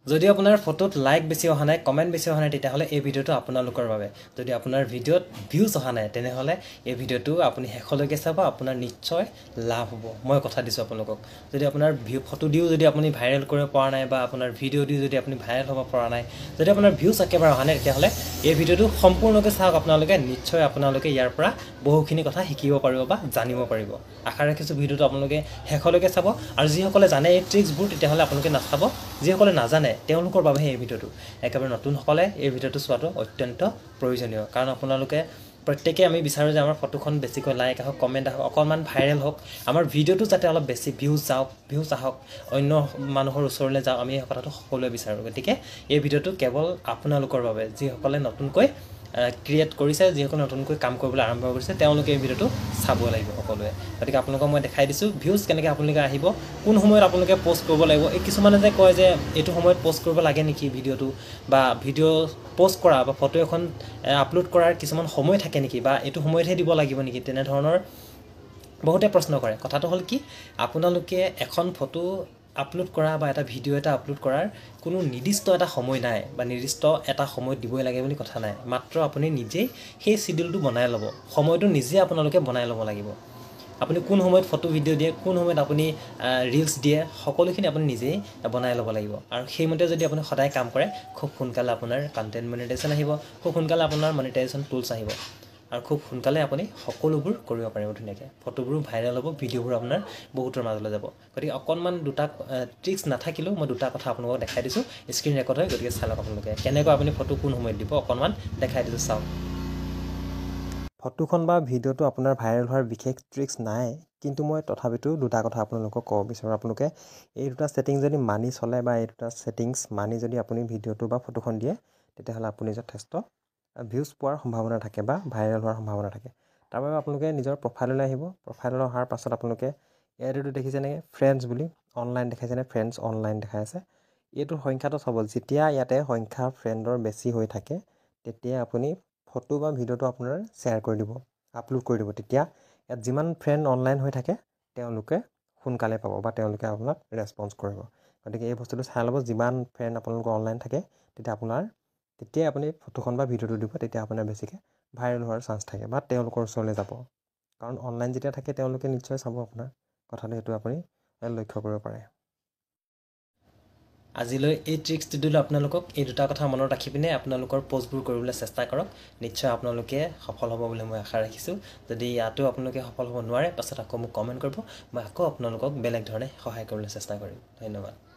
যদি আপোনাৰ ফটোত লাইক বেছি অহা নাই কমেণ্ট বেছি অহা নাই তেতিয়াহ'লে এই ভিডিঅ'টো আপোনালোকৰ বাবে যদি আপোনাৰ ভিডিঅ'ত ভিউজ অহা নাই তেনেহ'লে এই ভিডিঅ'টো আপুনি শেষলৈকে চাব আপোনাৰ নিশ্চয় লাভ হ'ব মই কথা দিছোঁ আপোনালোকক যদি আপোনাৰ ফটো দিও যদি আপুনি ভাইৰেল কৰিব পৰা নাই বা আপোনাৰ ভিডিঅ' দি যদি আপুনি ভাইৰেল হ'ব পৰা নাই যদি আপোনাৰ ভিউজ একেবাৰে অহা নাই তেতিয়াহ'লে এই ভিডিঅ'টো সম্পূৰ্ণকৈ চাওক আপোনালোকে নিশ্চয় আপোনালোকে ইয়াৰ পৰা বহুখিনি কথা শিকিব পাৰিব বা জানিব পাৰিব আশা ৰাখিছোঁ ভিডিঅ'টো আপোনালোকে শেষলৈকে চাব আৰু যিসকলে জানে এই ট্ৰিক্সবোৰ তেতিয়াহ'লে আপোনালোকে নাচাব যিসকলে নাজানে তেওঁলোকৰ বাবেহে এই ভিডিঅ'টো একেবাৰে নতুনসকলে এই ভিডিঅ'টো চোৱাটো অত্যন্ত প্ৰয়োজনীয় কাৰণ আপোনালোকে প্ৰত্যেককে আমি বিচাৰোঁ যে আমাৰ ফটোখন বেছিকৈ লাইক আহক কমেণ্ট আহক অকণমান ভাইৰেল হওক আমাৰ ভিডিঅ'টো যাতে অলপ বেছি ভিউজ আহক অন্য মানুহৰ ওচৰলৈ যাওক আমি এই কথাটো সকলোৱে বিচাৰোঁ গতিকে এই ভিডিঅ'টো কেৱল আপোনালোকৰ বাবে যিসকলে নতুনকৈ ক্ৰিয়েট কৰিছে যিসকলে নতুনকৈ কাম কৰিবলৈ আৰম্ভ কৰিছে তেওঁলোকে এই ভিডিঅ'টো চাব লাগিব সকলোৱে গতিকে আপোনালোকক মই দেখাই দিছোঁ ভিউজ কেনেকৈ আপোনালোকে আহিব কোন সময়ত আপোনালোকে পোষ্ট কৰিব লাগিব এই কিছুমানে যে কয় যে এইটো সময়ত পোষ্ট কৰিব লাগে নেকি ভিডিঅ'টো বা ভিডিঅ' পোষ্ট কৰা বা ফটো এখন আপলোড কৰাৰ কিছুমান সময় থাকে নেকি বা এইটো সময়তহে দিব লাগিব নেকি তেনেধৰণৰ বহুতে প্ৰশ্ন কৰে কথাটো হ'ল কি আপোনালোকে এখন ফটো আপলোড কৰা বা এটা ভিডিঅ' এটা আপলোড কৰাৰ কোনো নিৰ্দিষ্ট এটা সময় নাই বা নিৰ্দিষ্ট এটা সময় দিবই লাগে বুলি কথা নাই মাত্ৰ আপুনি নিজেই সেই শিডিউলটো বনাই ল'ব সময়টো নিজে আপোনালোকে বনাই ল'ব লাগিব আপুনি কোন সময়ত ফটো ভিডিঅ' দিয়ে কোন সময়ত আপুনি ৰিলছ দিয়ে সকলোখিনি আপুনি নিজেই বনাই ল'ব লাগিব আৰু সেইমতে যদি আপুনি সদায় কাম কৰে খুব সোনকালে আপোনাৰ কণ্টেণ্ট মনিটাইজেশ্যন আহিব খুব সোনকালে আপোনাৰ মনিটাইজেশ্যন টুলছ আহিব আৰু খুব সোনকালে আপুনি সকলোবোৰ কৰিব পাৰিব ধুনীয়াকৈ ফটোবোৰো ভাইৰেল হ'ব ভিডিঅ'বোৰ আপোনাৰ বহুতৰ মাজলৈ যাব গতিকে অকণমান দুটা ট্ৰিক্স নাথাকিলেও মই দুটা কথা আপোনালোকক দেখাই দিছোঁ স্ক্ৰীন ৰেকৰ্ড হয় গতিকে চাই লওক আপোনালোকে কেনেকৈ আপুনি ফটো কোন সময়ত দিব অকণমান দেখাই দিছোঁ চাওক ফটোখন বা ভিডিঅ'টো আপোনাৰ ভাইৰেল হোৱাৰ বিশেষ ট্ৰিক্স নাই কিন্তু মই তথাপিতো দুটা কথা আপোনালোকক ক'ব বিচাৰোঁ আপোনালোকে এই দুটা ছেটিংছ যদি মানি চলে বা এই দুটা ছেটিংছ মানি যদি আপুনি ভিডিঅ'টো বা ফটোখন দিয়ে তেতিয়াহ'লে আপুনি যথেষ্ট ভিউজ পোৱাৰ সম্ভাৱনা থাকে বা ভাইৰেল হোৱাৰ সম্ভাৱনা থাকে তাৰ বাবে আপোনালোকে নিজৰ প্ৰফাইললৈ আহিব প্ৰফাইললৈ অহাৰ পাছত আপোনালোকে ইয়াতো দেখিছে নেকি ফ্ৰেণ্ডছ বুলি অনলাইন দেখাইছেনে ফ্ৰেণ্ডছ অনলাইন দেখাই আছে এইটোৰ সংখ্যাটো চাব যেতিয়া ইয়াতে সংখ্যা ফ্ৰেণ্ডৰ বেছি হৈ থাকে তেতিয়া আপুনি ফটো বা ভিডিঅ'টো আপোনাৰ শ্বেয়াৰ কৰি দিব আপলোড কৰি দিব তেতিয়া ইয়াত যিমান ফ্ৰেণ্ড অনলাইন হৈ থাকে তেওঁলোকে সোনকালে পাব বা তেওঁলোকে আপোনাক ৰেছপন্স কৰিব গতিকে এই বস্তুটো চাই ল'ব যিমান ফ্ৰেণ্ড আপোনালোকৰ অনলাইন থাকে তেতিয়াই আপুনি ফটোখন বা ভিডিঅ'টো দিব তেতিয়া আপোনাৰ বেছিকৈ ভাইৰেল হোৱাৰ চান্স থাকে বা তেওঁলোকৰ ওচৰলৈ যাব কাৰণ অনলাইন যেতিয়া থাকে তেওঁলোকে নিশ্চয় চাব আপোনাৰ কথাটো সেইটো আপুনি লক্ষ্য কৰিব পাৰে আজিলৈ এই ট্ৰিক্সটো দিলোঁ আপোনালোকক এই দুটা কথা মনত ৰাখি পিনে আপোনালোকৰ পষ্টবোৰ কৰিবলৈ চেষ্টা কৰক নিশ্চয় আপোনালোকে সফল হ'ব বুলি মই আশা ৰাখিছোঁ যদি ইয়াতো আপোনালোকে সফল হ'ব নোৱাৰে পাছত আকৌ মোক কমেণ্ট কৰিব মই আকৌ আপোনালোকক বেলেগ ধৰণে সহায় কৰিবলৈ চেষ্টা কৰিম ধন্যবাদ